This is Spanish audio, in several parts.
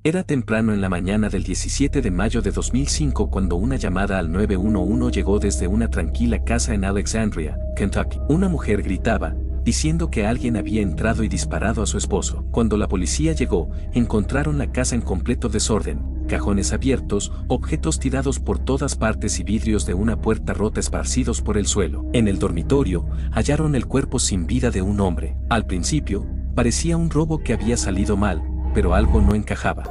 Era temprano en la mañana del 17 de mayo de 2005 cuando una llamada al 911 llegó desde una tranquila casa en Alexandria, Kentucky. Una mujer gritaba, diciendo que alguien había entrado y disparado a su esposo. Cuando la policía llegó, encontraron la casa en completo desorden, cajones abiertos, objetos tirados por todas partes y vidrios de una puerta rota esparcidos por el suelo. En el dormitorio, hallaron el cuerpo sin vida de un hombre. Al principio, parecía un robo que había salido mal, pero algo no encajaba.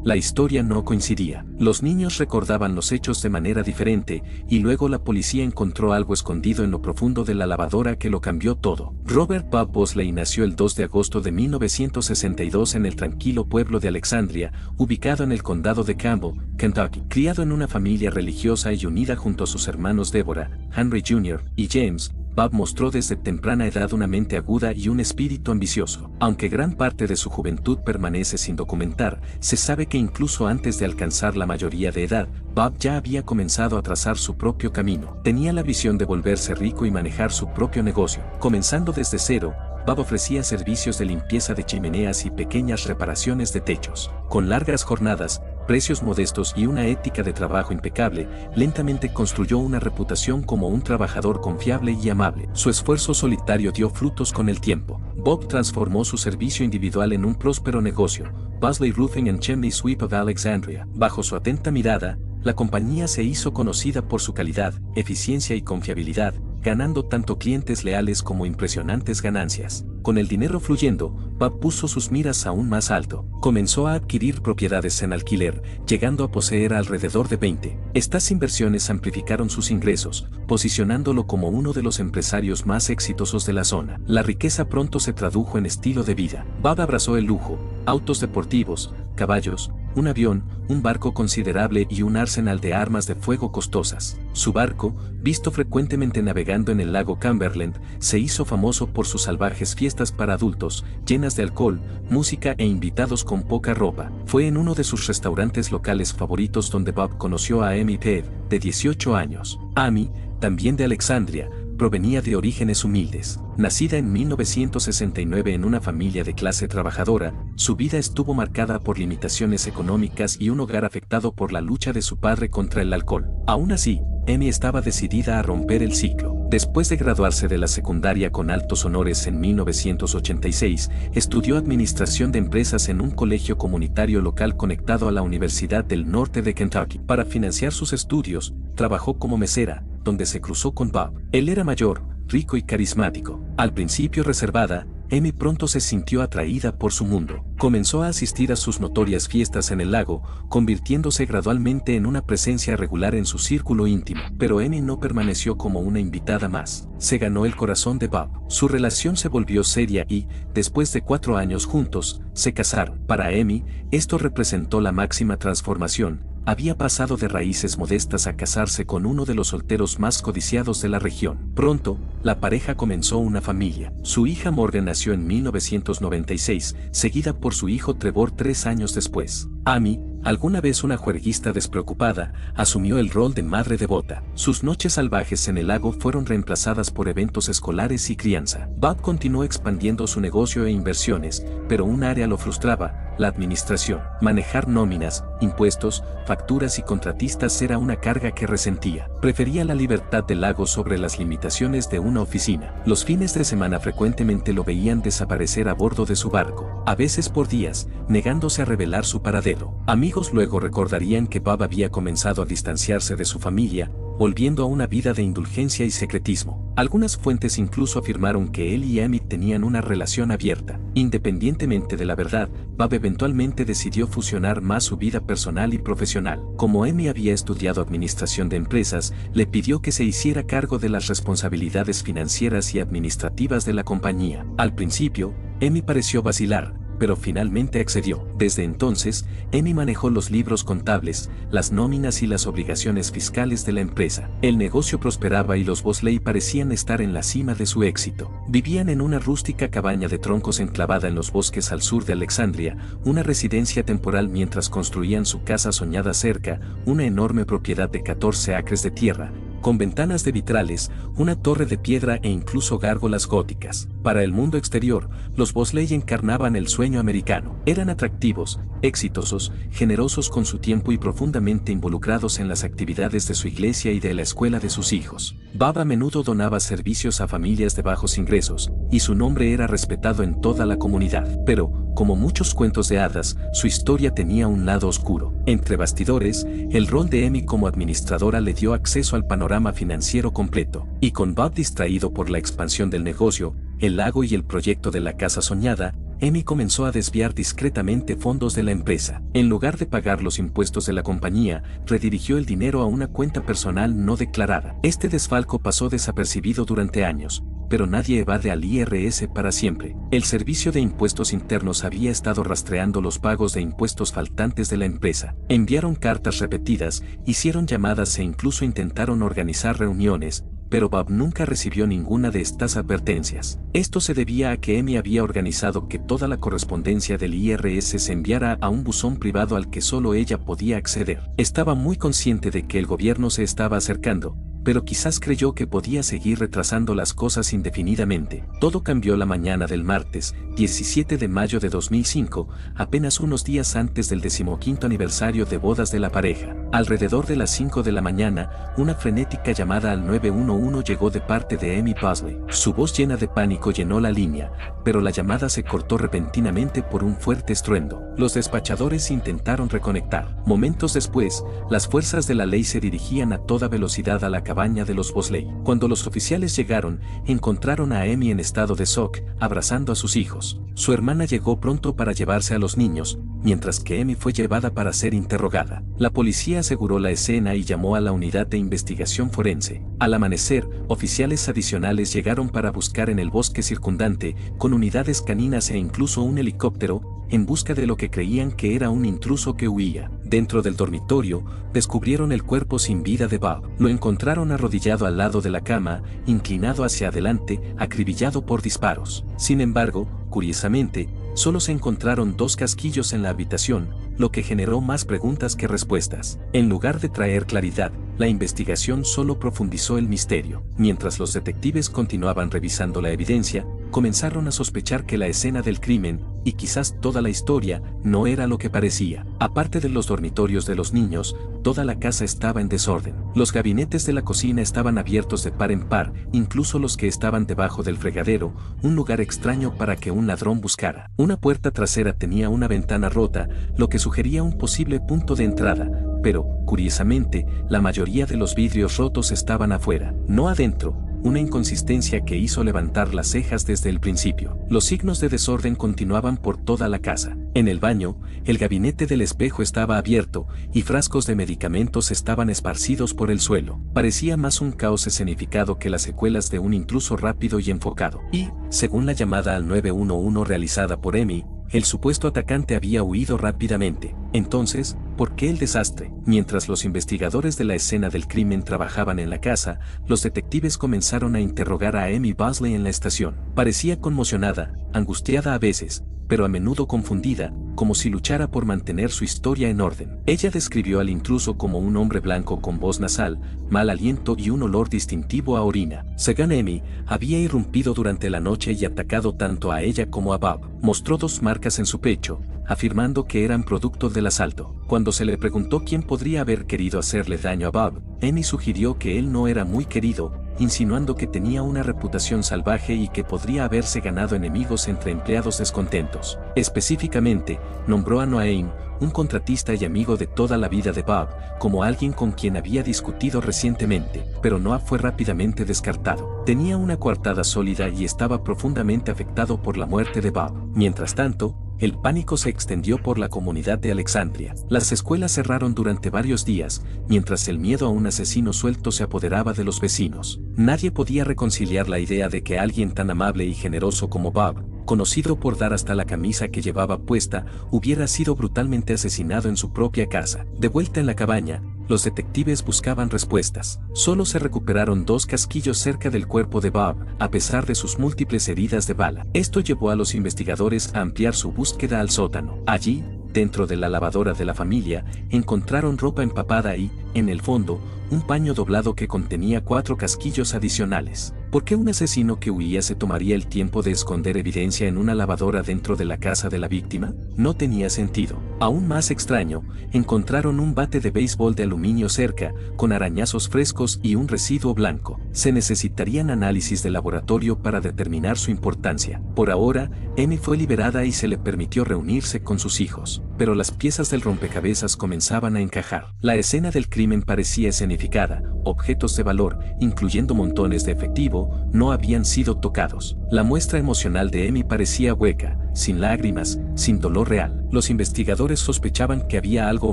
La historia no coincidía. Los niños recordaban los hechos de manera diferente, y luego la policía encontró algo escondido en lo profundo de la lavadora que lo cambió todo. Robert Bob Bosley nació el 2 de agosto de 1962 en el tranquilo pueblo de Alexandria, ubicado en el condado de Campbell, Kentucky. Criado en una familia religiosa y unida junto a sus hermanos Deborah, Henry Jr. y James, Bob mostró desde temprana edad una mente aguda y un espíritu ambicioso. Aunque gran parte de su juventud permanece sin documentar, se sabe que incluso antes de alcanzar la mayoría de edad, Bob ya había comenzado a trazar su propio camino. Tenía la visión de volverse rico y manejar su propio negocio. Comenzando desde cero, Bob ofrecía servicios de limpieza de chimeneas y pequeñas reparaciones de techos. Con largas jornadas, precios modestos y una ética de trabajo impecable, lentamente construyó una reputación como un trabajador confiable y amable. Su esfuerzo solitario dio frutos con el tiempo. Bob transformó su servicio individual en un próspero negocio, Bosley Roofing and Chimney Sweep of Alexandria. Bajo su atenta mirada, la compañía se hizo conocida por su calidad, eficiencia y confiabilidad, ganando tanto clientes leales como impresionantes ganancias. Con el dinero fluyendo, Bob puso sus miras aún más alto. Comenzó a adquirir propiedades en alquiler, llegando a poseer alrededor de 20. Estas inversiones amplificaron sus ingresos, posicionándolo como uno de los empresarios más exitosos de la zona. La riqueza pronto se tradujo en estilo de vida. Bob abrazó el lujo, autos deportivos, caballos, un avión, un barco considerable y un arsenal de armas de fuego costosas. Su barco, visto frecuentemente navegando en el lago Cumberland, se hizo famoso por sus salvajes fiestas para adultos, llenas de alcohol, música e invitados con poca ropa. Fue en uno de sus restaurantes locales favoritos donde Bob conoció a Amy Pev, de 18 años. Amy, también de Alexandria, provenía de orígenes humildes. Nacida en 1969 en una familia de clase trabajadora, su vida estuvo marcada por limitaciones económicas y un hogar afectado por la lucha de su padre contra el alcohol. Aún así, Amy estaba decidida a romper el ciclo. Después de graduarse de la secundaria con altos honores en 1986, estudió administración de empresas en un colegio comunitario local conectado a la Universidad del Norte de Kentucky. Para financiar sus estudios, trabajó como mesera, donde se cruzó con Bob. Él era mayor, rico y carismático. Al principio reservada, Amy pronto se sintió atraída por su mundo. Comenzó a asistir a sus notorias fiestas en el lago, convirtiéndose gradualmente en una presencia regular en su círculo íntimo. Pero Amy no permaneció como una invitada más. Se ganó el corazón de Bob. Su relación se volvió seria y, después de 4 años juntos, se casaron. Para Amy, esto representó la máxima transformación. Había pasado de raíces modestas a casarse con uno de los solteros más codiciados de la región. Pronto, la pareja comenzó una familia. Su hija Morgan nació en 1996, seguida por su hijo Trevor 3 años después. Amy, alguna vez una juerguista despreocupada, asumió el rol de madre devota. Sus noches salvajes en el lago fueron reemplazadas por eventos escolares y crianza. Bob continuó expandiendo su negocio e inversiones, pero un área lo frustraba: la administración. Manejar nóminas, impuestos, facturas y contratistas era una carga que resentía. Prefería la libertad del lago sobre las limitaciones de una oficina. Los fines de semana frecuentemente lo veían desaparecer a bordo de su barco, a veces por días, negándose a revelar su paradero. Amigos luego recordarían que Bob había comenzado a distanciarse de su familia, volviendo a una vida de indulgencia y secretismo. Algunas fuentes incluso afirmaron que él y Amy tenían una relación abierta. Independientemente de la verdad, Bob eventualmente decidió fusionar más su vida personal y profesional. Como Amy había estudiado administración de empresas, le pidió que se hiciera cargo de las responsabilidades financieras y administrativas de la compañía. Al principio, Amy pareció vacilar, pero finalmente accedió. Desde entonces, Amy manejó los libros contables, las nóminas y las obligaciones fiscales de la empresa. El negocio prosperaba y los Bosley parecían estar en la cima de su éxito. Vivían en una rústica cabaña de troncos enclavada en los bosques al sur de Alexandria, una residencia temporal mientras construían su casa soñada cerca, una enorme propiedad de 14 acres de tierra, con ventanas de vitrales, una torre de piedra e incluso gárgolas góticas. Para el mundo exterior, los Bosley encarnaban el sueño americano. Eran atractivos, exitosos, generosos con su tiempo y profundamente involucrados en las actividades de su iglesia y de la escuela de sus hijos. Bob a menudo donaba servicios a familias de bajos ingresos, y su nombre era respetado en toda la comunidad. Pero, como muchos cuentos de hadas, su historia tenía un lado oscuro. Entre bastidores, el rol de Amy como administradora le dio acceso al panorama financiero completo, y con Bob distraído por la expansión del negocio, el lago y el proyecto de la casa soñada, Amy comenzó a desviar discretamente fondos de la empresa. En lugar de pagar los impuestos de la compañía, redirigió el dinero a una cuenta personal no declarada. Este desfalco pasó desapercibido durante años, pero nadie evade al IRS para siempre. El Servicio de Impuestos Internos había estado rastreando los pagos de impuestos faltantes de la empresa. Enviaron cartas repetidas, hicieron llamadas e incluso intentaron organizar reuniones, pero Bob nunca recibió ninguna de estas advertencias. Esto se debía a que Amy había organizado que toda la correspondencia del IRS se enviara a un buzón privado al que solo ella podía acceder. Estaba muy consciente de que el gobierno se estaba acercando, pero quizás creyó que podía seguir retrasando las cosas indefinidamente. Todo cambió la mañana del martes, 17 de mayo de 2005, apenas unos días antes del 15º aniversario de bodas de la pareja. Alrededor de las 5 de la mañana, una frenética llamada al 911 llegó de parte de Amy Bosley. Su voz llena de pánico llenó la línea, pero la llamada se cortó repentinamente por un fuerte estruendo. Los despachadores intentaron reconectar. Momentos después, las fuerzas de la ley se dirigían a toda velocidad a la cabaña de los Bosley. Cuando los oficiales llegaron, encontraron a Amy en estado de shock, abrazando a sus hijos. Su hermana llegó pronto para llevarse a los niños, mientras que Amy fue llevada para ser interrogada. La policía aseguró la escena y llamó a la unidad de investigación forense. Al amanecer, oficiales adicionales llegaron para buscar en el bosque circundante, con unidades caninas e incluso un helicóptero, en busca de lo que creían que era un intruso que huía. Dentro del dormitorio, descubrieron el cuerpo sin vida de Bob. Lo encontraron arrodillado al lado de la cama, inclinado hacia adelante, acribillado por disparos. Sin embargo, curiosamente, solo se encontraron 2 casquillos en la habitación, lo que generó más preguntas que respuestas. En lugar de traer claridad, la investigación solo profundizó el misterio. Mientras los detectives continuaban revisando la evidencia, comenzaron a sospechar que la escena del crimen, y quizás toda la historia, no era lo que parecía. Aparte de los dormitorios de los niños, toda la casa estaba en desorden. Los gabinetes de la cocina estaban abiertos de par en par, incluso los que estaban debajo del fregadero, un lugar extraño para que un ladrón buscara. Una puerta trasera tenía una ventana rota, lo que sugería un posible punto de entrada, pero, curiosamente, la mayoría de los vidrios rotos estaban afuera, no adentro. Una inconsistencia que hizo levantar las cejas desde el principio. Los signos de desorden continuaban por toda la casa. En el baño, el gabinete del espejo estaba abierto, y frascos de medicamentos estaban esparcidos por el suelo. Parecía más un caos escenificado que las secuelas de un intruso rápido y enfocado. Y, según la llamada al 911 realizada por Amy, el supuesto atacante había huido rápidamente. Entonces, ¿por qué el desastre? Mientras los investigadores de la escena del crimen trabajaban en la casa, los detectives comenzaron a interrogar a Amy Bosley en la estación. Parecía conmocionada, angustiada a veces, pero a menudo confundida, como si luchara por mantener su historia en orden. Ella describió al intruso como un hombre blanco con voz nasal, mal aliento y un olor distintivo a orina. Según Amy, había irrumpido durante la noche y atacado tanto a ella como a Bob. Mostró 2 marcas en su pecho, afirmando que eran producto del asalto. Cuando se le preguntó quién podría haber querido hacerle daño a Bob, Amy sugirió que él no era muy querido, insinuando que tenía una reputación salvaje y que podría haberse ganado enemigos entre empleados descontentos. Específicamente, nombró a Noaim, un contratista y amigo de toda la vida de Bob, como alguien con quien había discutido recientemente, pero Noah fue rápidamente descartado. Tenía una coartada sólida y estaba profundamente afectado por la muerte de Bob. Mientras tanto, el pánico se extendió por la comunidad de Alexandria. Las escuelas cerraron durante varios días, mientras el miedo a un asesino suelto se apoderaba de los vecinos. Nadie podía reconciliar la idea de que alguien tan amable y generoso como Bob, conocido por dar hasta la camisa que llevaba puesta, hubiera sido brutalmente asesinado en su propia casa. De vuelta en la cabaña, los detectives buscaban respuestas. Solo se recuperaron 2 casquillos cerca del cuerpo de Bob, a pesar de sus múltiples heridas de bala. Esto llevó a los investigadores a ampliar su búsqueda al sótano. Allí, dentro de la lavadora de la familia, encontraron ropa empapada y, en el fondo, un paño doblado que contenía 4 casquillos adicionales. ¿Por qué un asesino que huía se tomaría el tiempo de esconder evidencia en una lavadora dentro de la casa de la víctima? No tenía sentido. Aún más extraño, encontraron un bate de béisbol de aluminio cerca, con arañazos frescos y un residuo blanco. Se necesitarían análisis de laboratorio para determinar su importancia. Por ahora, Amy fue liberada y se le permitió reunirse con sus hijos. Pero las piezas del rompecabezas comenzaban a encajar. La escena del crimen parecía escenificada. Objetos de valor, incluyendo montones de efectivo, no habían sido tocados. La muestra emocional de Amy parecía hueca, sin lágrimas, sin dolor real. Los investigadores sospechaban que había algo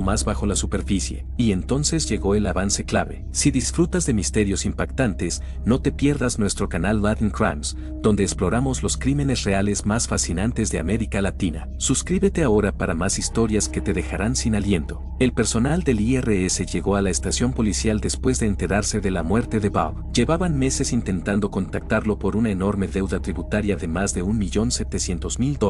más bajo la superficie, y entonces llegó el avance clave. Si disfrutas de misterios impactantes, no te pierdas nuestro canal Latin Crimes, donde exploramos los crímenes reales más fascinantes de América Latina. Suscríbete ahora para más historias que te dejarán sin aliento. El personal del IRS llegó a la estación policial después de enterarse de la muerte de Bob. Llevaban meses intentando contactarlo por una enorme deuda tributaria de más de $1.700.000.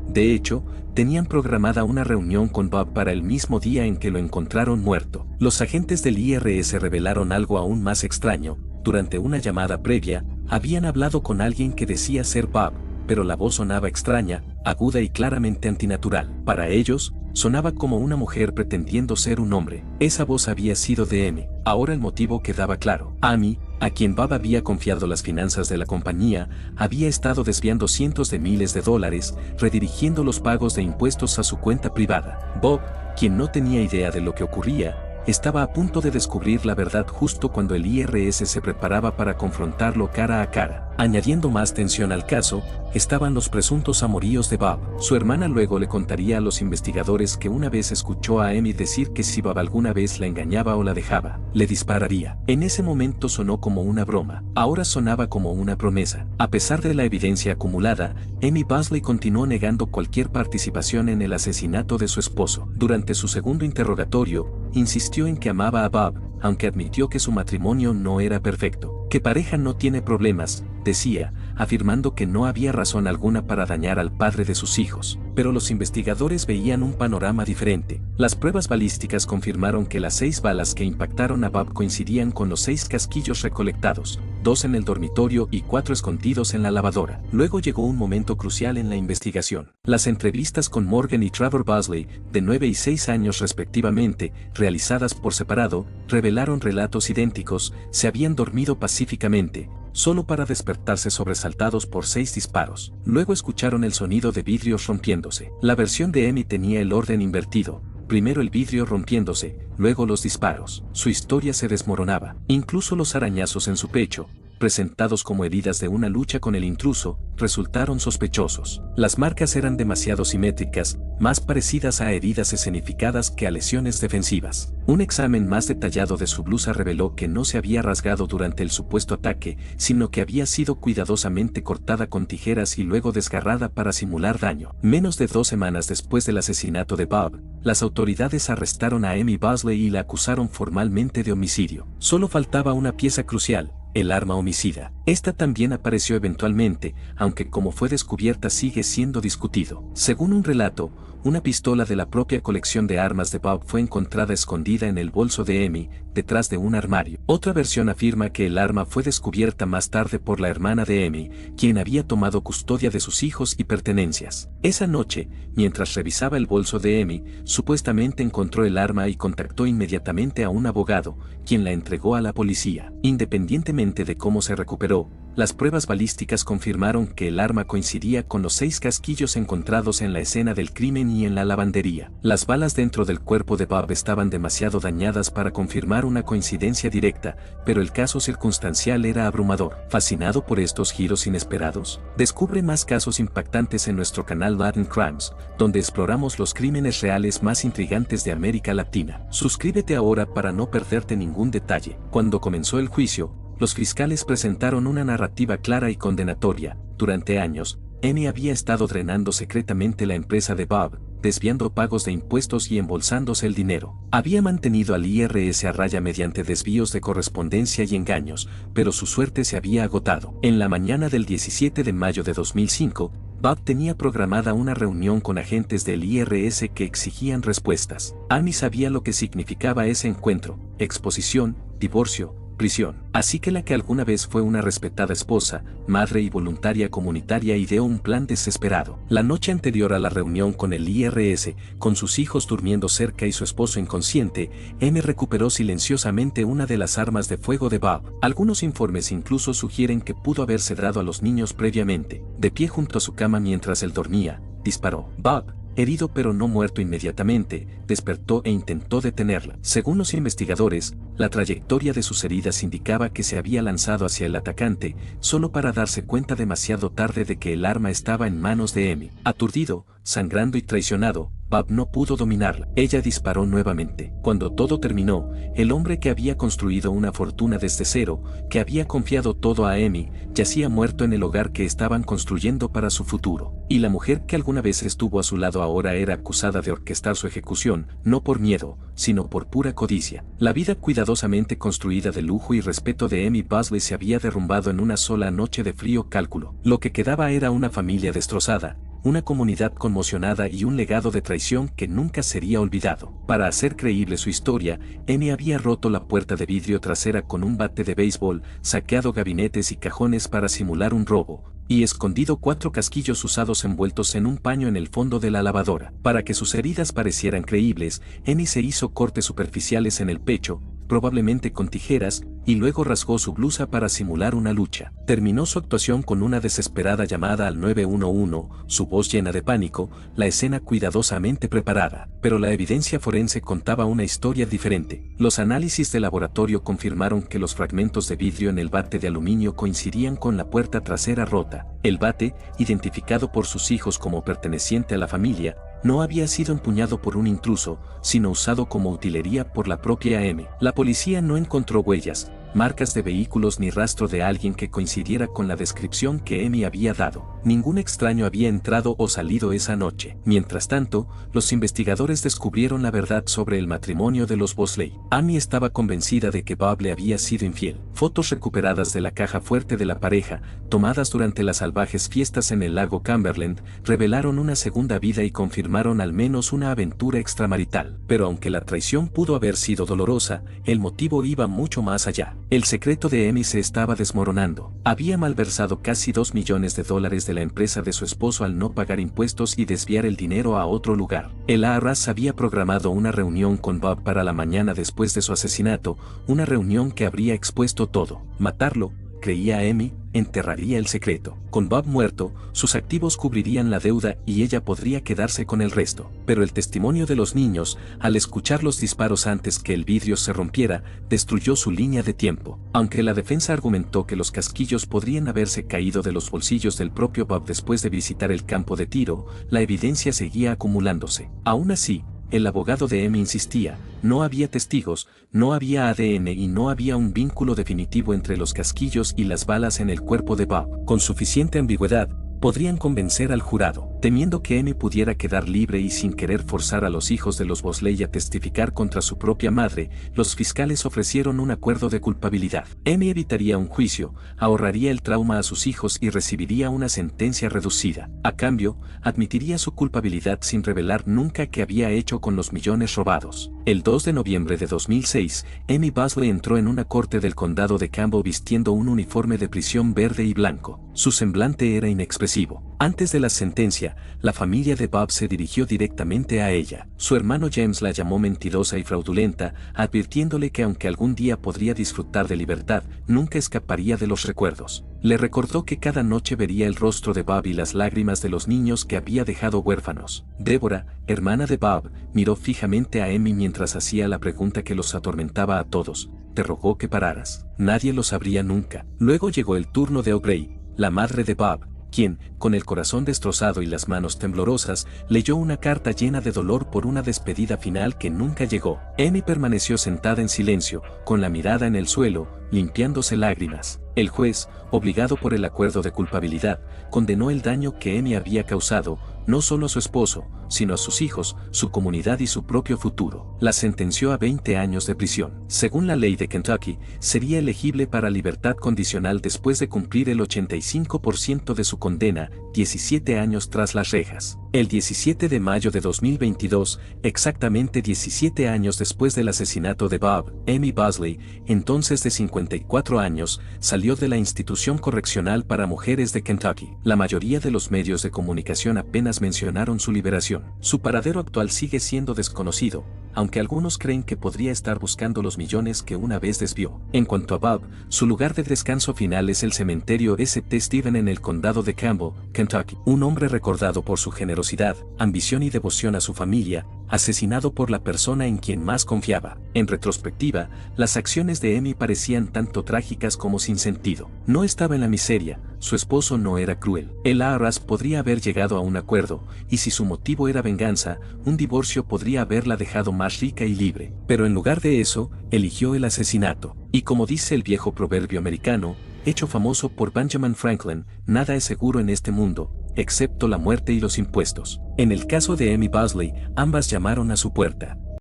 De hecho, tenían programada una reunión con Bob para el mismo día en que lo encontraron muerto. Los agentes del IRS revelaron algo aún más extraño. Durante una llamada previa, habían hablado con alguien que decía ser Bob, pero la voz sonaba extraña, aguda y claramente antinatural. Para ellos, sonaba como una mujer pretendiendo ser un hombre. Esa voz había sido de Amy. Ahora el motivo quedaba claro. Amy, a quien Bob había confiado las finanzas de la compañía, había estado desviando cientos de miles de dólares, redirigiendo los pagos de impuestos a su cuenta privada. Bob, quien no tenía idea de lo que ocurría, estaba a punto de descubrir la verdad justo cuando el IRS se preparaba para confrontarlo cara a cara. Añadiendo más tensión al caso, estaban los presuntos amoríos de Bob. Su hermana luego le contaría a los investigadores que una vez escuchó a Amy decir que si Bob alguna vez la engañaba o la dejaba, le dispararía. En ese momento sonó como una broma, ahora sonaba como una promesa. A pesar de la evidencia acumulada, Amy Bosley continuó negando cualquier participación en el asesinato de su esposo. Durante su segundo interrogatorio, insistió en que amaba a Bob, aunque admitió que su matrimonio no era perfecto. Que pareja no tiene problemas, decía, afirmando que no había razón alguna para dañar al padre de sus hijos. Pero los investigadores veían un panorama diferente. Las pruebas balísticas confirmaron que las 6 balas que impactaron a Bob coincidían con los 6 casquillos recolectados, 2 en el dormitorio y 4 escondidos en la lavadora. Luego llegó un momento crucial en la investigación. Las entrevistas con Morgan y Trevor Bosley, de 9 y 6 años respectivamente, realizadas por separado, revelaron relatos idénticos. Se habían dormido pacíficamente, solo para despertarse sobresaltados por 6 disparos. Luego escucharon el sonido de vidrios rompiéndose. La versión de Amy tenía el orden invertido. Primero el vidrio rompiéndose, luego los disparos. Su historia se desmoronaba. Incluso los arañazos en su pecho, presentados como heridas de una lucha con el intruso, resultaron sospechosos. Las marcas eran demasiado simétricas, más parecidas a heridas escenificadas que a lesiones defensivas. Un examen más detallado de su blusa reveló que no se había rasgado durante el supuesto ataque, sino que había sido cuidadosamente cortada con tijeras y luego desgarrada para simular daño. Menos de 2 semanas después del asesinato de Bob, las autoridades arrestaron a Amy Bosley y la acusaron formalmente de homicidio. Solo faltaba una pieza crucial: el arma homicida. Esta también apareció eventualmente, aunque como fue descubierta sigue siendo discutido. Según un relato, una pistola de la propia colección de armas de Bob fue encontrada escondida en el bolso de Amy, detrás de un armario. Otra versión afirma que el arma fue descubierta más tarde por la hermana de Amy, quien había tomado custodia de sus hijos y pertenencias. Esa noche, mientras revisaba el bolso de Amy, supuestamente encontró el arma y contactó inmediatamente a un abogado, quien la entregó a la policía. Independientemente de cómo se recuperó, las pruebas balísticas confirmaron que el arma coincidía con los 6 casquillos encontrados en la escena del crimen y en la lavandería. Las balas dentro del cuerpo de Bob estaban demasiado dañadas para confirmar una coincidencia directa, pero el caso circunstancial era abrumador. ¿Fascinado por estos giros inesperados? Descubre más casos impactantes en nuestro canal Latin Crimes, donde exploramos los crímenes reales más intrigantes de América Latina. Suscríbete ahora para no perderte ningún detalle. Cuando comenzó el juicio, los fiscales presentaron una narrativa clara y condenatoria. Durante años, Amy había estado drenando secretamente la empresa de Bob, desviando pagos de impuestos y embolsándose el dinero. Había mantenido al IRS a raya mediante desvíos de correspondencia y engaños, pero su suerte se había agotado. En la mañana del 17 de mayo de 2005, Bob tenía programada una reunión con agentes del IRS que exigían respuestas. Amy sabía lo que significaba ese encuentro: exposición, divorcio, prisión. Así que la que alguna vez fue una respetada esposa, madre y voluntaria comunitaria ideó un plan desesperado. La noche anterior a la reunión con el IRS, con sus hijos durmiendo cerca y su esposo inconsciente, Amy recuperó silenciosamente una de las armas de fuego de Bob. Algunos informes incluso sugieren que pudo haberse dado a los niños previamente. De pie junto a su cama mientras él dormía, disparó. Bob, herido pero no muerto inmediatamente, despertó e intentó detenerla. Según los investigadores, la trayectoria de sus heridas indicaba que se había lanzado hacia el atacante, solo para darse cuenta demasiado tarde de que el arma estaba en manos de Amy. Aturdido, sangrando y traicionado, Bob no pudo dominarla. Ella disparó nuevamente. Cuando todo terminó, el hombre que había construido una fortuna desde cero, que había confiado todo a Amy, yacía muerto en el hogar que estaban construyendo para su futuro. Y la mujer que alguna vez estuvo a su lado ahora era acusada de orquestar su ejecución, no por miedo, sino por pura codicia. La vida cuidadosamente construida de lujo y respeto de Amy Bosley se había derrumbado en una sola noche de frío cálculo. Lo que quedaba era una familia destrozada, una comunidad conmocionada y un legado de traición que nunca sería olvidado. Para hacer creíble su historia, Amy había roto la puerta de vidrio trasera con un bate de béisbol, saqueado gabinetes y cajones para simular un robo, y escondido 4 casquillos usados envueltos en un paño en el fondo de la lavadora. Para que sus heridas parecieran creíbles, Amy se hizo cortes superficiales en el pecho, probablemente con tijeras, y luego rasgó su blusa para simular una lucha. Terminó su actuación con una desesperada llamada al 911, su voz llena de pánico, la escena cuidadosamente preparada. Pero la evidencia forense contaba una historia diferente. Los análisis de laboratorio confirmaron que los fragmentos de vidrio en el bate de aluminio coincidían con la puerta trasera rota. El bate, identificado por sus hijos como perteneciente a la familia, no había sido empuñado por un intruso, sino usado como utilería por la propia Amy. La policía no encontró huellas, marcas de vehículos ni rastro de alguien que coincidiera con la descripción que Amy había dado. Ningún extraño había entrado o salido esa noche. Mientras tanto, los investigadores descubrieron la verdad sobre el matrimonio de los Bosley. Amy estaba convencida de que Bob le había sido infiel. Fotos recuperadas de la caja fuerte de la pareja, tomadas durante las salvajes fiestas en el lago Cumberland, revelaron una segunda vida y confirmaron al menos una aventura extramarital. Pero aunque la traición pudo haber sido dolorosa, el motivo iba mucho más allá. El secreto de Amy se estaba desmoronando. Había malversado casi $2 millones de la empresa de su esposo al no pagar impuestos y desviar el dinero a otro lugar. El IRS había programado una reunión con Bob para la mañana después de su asesinato, una reunión que habría expuesto todo. Matarlo, creía Amy, enterraría el secreto. Con Bob muerto, sus activos cubrirían la deuda y ella podría quedarse con el resto. Pero el testimonio de los niños, al escuchar los disparos antes que el vidrio se rompiera, destruyó su línea de tiempo. Aunque la defensa argumentó que los casquillos podrían haberse caído de los bolsillos del propio Bob después de visitar el campo de tiro, la evidencia seguía acumulándose. Aún así, el abogado de Amy insistía, no había testigos, no había ADN y no había un vínculo definitivo entre los casquillos y las balas en el cuerpo de Bob. Con suficiente ambigüedad, podrían convencer al jurado. Temiendo que Amy pudiera quedar libre y sin querer forzar a los hijos de los Bosley a testificar contra su propia madre, los fiscales ofrecieron un acuerdo de culpabilidad. Amy evitaría un juicio, ahorraría el trauma a sus hijos y recibiría una sentencia reducida. A cambio, admitiría su culpabilidad sin revelar nunca qué había hecho con los millones robados. El 2 de noviembre de 2006, Amy Bosley entró en una corte del condado de Campbell vistiendo un uniforme de prisión verde y blanco. Su semblante era inexpresivo. Antes de la sentencia, la familia de Bob se dirigió directamente a ella. Su hermano James la llamó mentirosa y fraudulenta, advirtiéndole que aunque algún día podría disfrutar de libertad, nunca escaparía de los recuerdos. Le recordó que cada noche vería el rostro de Bob y las lágrimas de los niños que había dejado huérfanos. Deborah, hermana de Bob, miró fijamente a Amy mientras hacía la pregunta que los atormentaba a todos. Te rogó que pararas. Nadie lo sabría nunca. Luego llegó el turno de O'Grady, la madre de Bob, quien, con el corazón destrozado y las manos temblorosas, leyó una carta llena de dolor por una despedida final que nunca llegó. Amy permaneció sentada en silencio, con la mirada en el suelo, limpiándose lágrimas. El juez, obligado por el acuerdo de culpabilidad, condenó el daño que Amy había causado, no solo a su esposo, sino a sus hijos, su comunidad y su propio futuro. La sentenció a 20 años de prisión. Según la ley de Kentucky, sería elegible para libertad condicional después de cumplir el 85% de su condena, 17 años tras las rejas. El 17 de mayo de 2022, exactamente 17 años después del asesinato de Bob, Amy Bosley, entonces de 54 años, salió de la institución correccional para mujeres de Kentucky. La mayoría de los medios de comunicación apenas mencionaron su liberación. Su paradero actual sigue siendo desconocido, aunque algunos creen que podría estar buscando los millones que una vez desvió. En cuanto a Bob, su lugar de descanso final es el cementerio St. Stephen en el condado de Campbell, Kentucky. Un hombre recordado por su generosidad, ambición y devoción a su familia, asesinado por la persona en quien más confiaba. En retrospectiva, las acciones de Amy parecían tanto trágicas como sin sentido. No estaba en la miseria, su esposo no era cruel. El IRS podría haber llegado a un acuerdo, y si su motivo era venganza, un divorcio podría haberla dejado más rica y libre. Pero en lugar de eso, eligió el asesinato. Y como dice el viejo proverbio americano, hecho famoso por Benjamin Franklin, nada es seguro en este mundo, excepto la muerte y los impuestos. En el caso de Amy Bosley, ambas llamaron a su puerta.